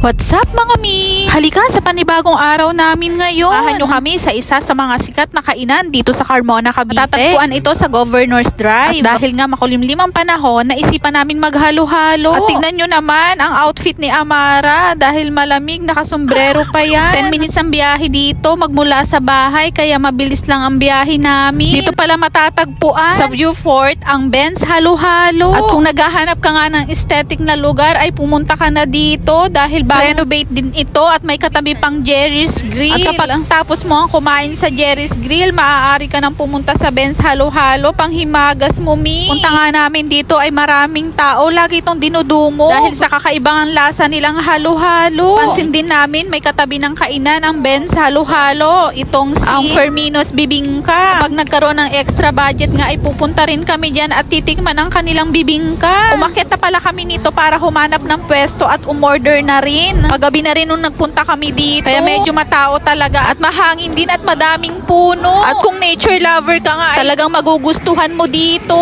What's up mga mi? Halika sa panibagong araw namin ngayon. Samahan nyo kami sa isa sa mga sikat na kainan dito sa Carmona, Cavite. Matatagpuan ito sa Governor's Drive. At dahil nga makulimlim ang panahon, naisipan namin maghalo-halo. At tignan nyo naman ang outfit ni Amara. Dahil malamig, nakasombrero pa yan. 10 minutes ang biyahe dito magmula sa bahay, kaya mabilis lang ang biyahe namin. Dito pala matatagpuan sa Viewfort ang Ben's Halo-Halo. At kung naghahanap ka nga ng aesthetic na lugar, ay pumunta ka na dito dahil renovate din ito at may katabi pang Jerry's Grill. At kapag tapos mo ang kumain sa Jerry's Grill, maaari ka nang pumunta sa Ben's Halo-Halo, panghimagas mo mi. Punta nga namin dito ay maraming tao, lagi itong dinudumo dahil sa kakaibang lasa nilang halo-halo. Pansin din namin may katabi ng kainan ang Ben's Halo-Halo, itong si ang Fermino's Bibingka. Pag nagkaroon ng extra budget nga ay pupunta rin kami dyan at titikman ang kanilang bibingka. Umakyat na pala kami nito para humanap ng pwesto at umorder na rin. Paggabi na rin nung nagpunta kami dito. Kaya medyo matao talaga at mahangin din at madaming puno. At kung nature lover ka nga, talagang magugustuhan mo dito.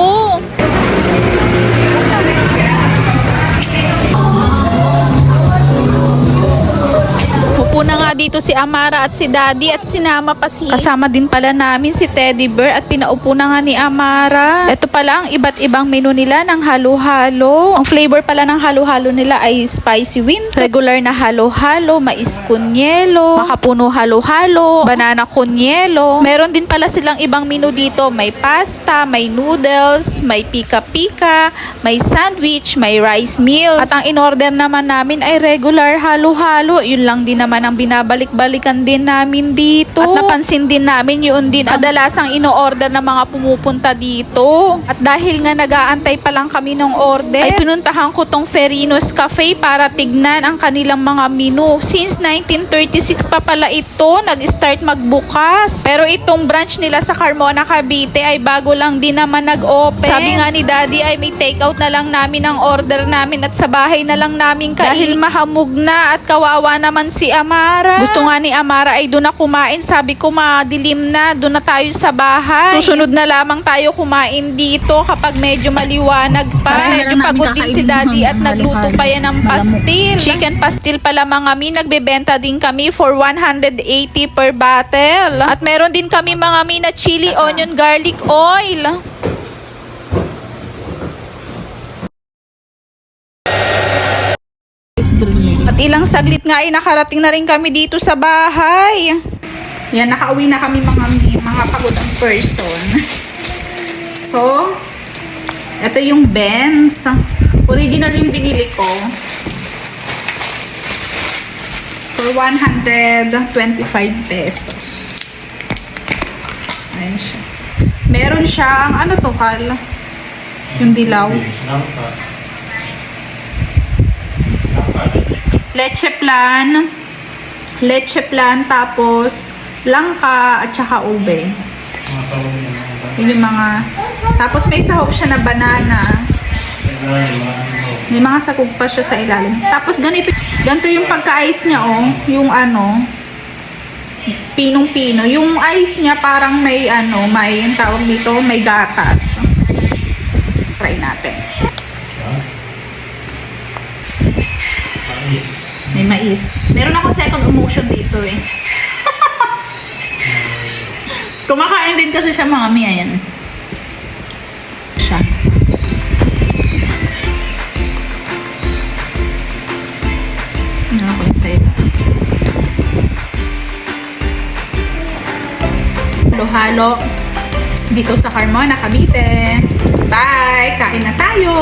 Upo na nga dito si Amara at si Daddy at sinama pa kasama din pala namin si Teddy Bear at pinaupo na nga ni Amara. Ito pala ang iba't ibang menu nila ng halo-halo. Ang flavor pala ng halo-halo nila ay spicy winter, regular na halo-halo, mais kunyelo, makapuno halo-halo, banana kunyelo. Meron din pala silang ibang menu dito. May pasta, may noodles, may pika-pika, may sandwich, may rice meals. At ang in-order naman namin ay regular halo-halo. Yun lang din naman ang binabalik-balikan din namin dito. At napansin din namin yun din kadalasang ino-order ng mga pumupunta dito. At dahil nga nag-aantay pa lang kami ng order, ay pinuntahan ko tong Fermino's Cafe para tignan ang kanilang mga menu. Since 1936 pa pala ito nag-start magbukas. Pero itong branch nila sa Carmona, Cavite ay bago lang din naman nag-open. Sabi nga ni Daddy ay may take-out na lang namin ang order namin at sa bahay na lang namin dahil mahamog na at kawawa naman si Amara. Gusto nga ni Amara ay doon na kumain. Sabi ko madilim na, doon na tayo sa bahay. Susunod na lamang tayo kumain dito kapag medyo maliwanag pa. Medyo pagod din si Daddy at nagluto pa yan ng pastil. Chicken pastil pala mga mi. Nagbebenta din kami for 180 per bottle. At meron din kami mga mi na chili, onion, garlic oil. At ilang saglit nga ay nakarating na rin kami dito sa bahay. Yan, nakauwi na kami mga pagod ang person. So, ito yung Ben's. Original yung binili ko. For 125 pesos. Ayan siya. Meron siyang, ano to, Kal? Yung dilaw. Leche plan, tapos langka at saka ube. Yun yung mga, tapos may sahog siya na banana. May mga sakog pa siya sa ilalim. Tapos ganito yung pagka-ice niya, oh, yung ano, pinong-pino. Yung ice niya parang may ano, may yung tawag dito, may gatas. Try natin. May mais. Meron ako second emotion dito eh. Kumakain din kasi siya mga mi. Ayan. Siya. Ano ako yung sa'yo? Halo-halo. Dito sa Carmona, Cavite. Bye! Kain na tayo!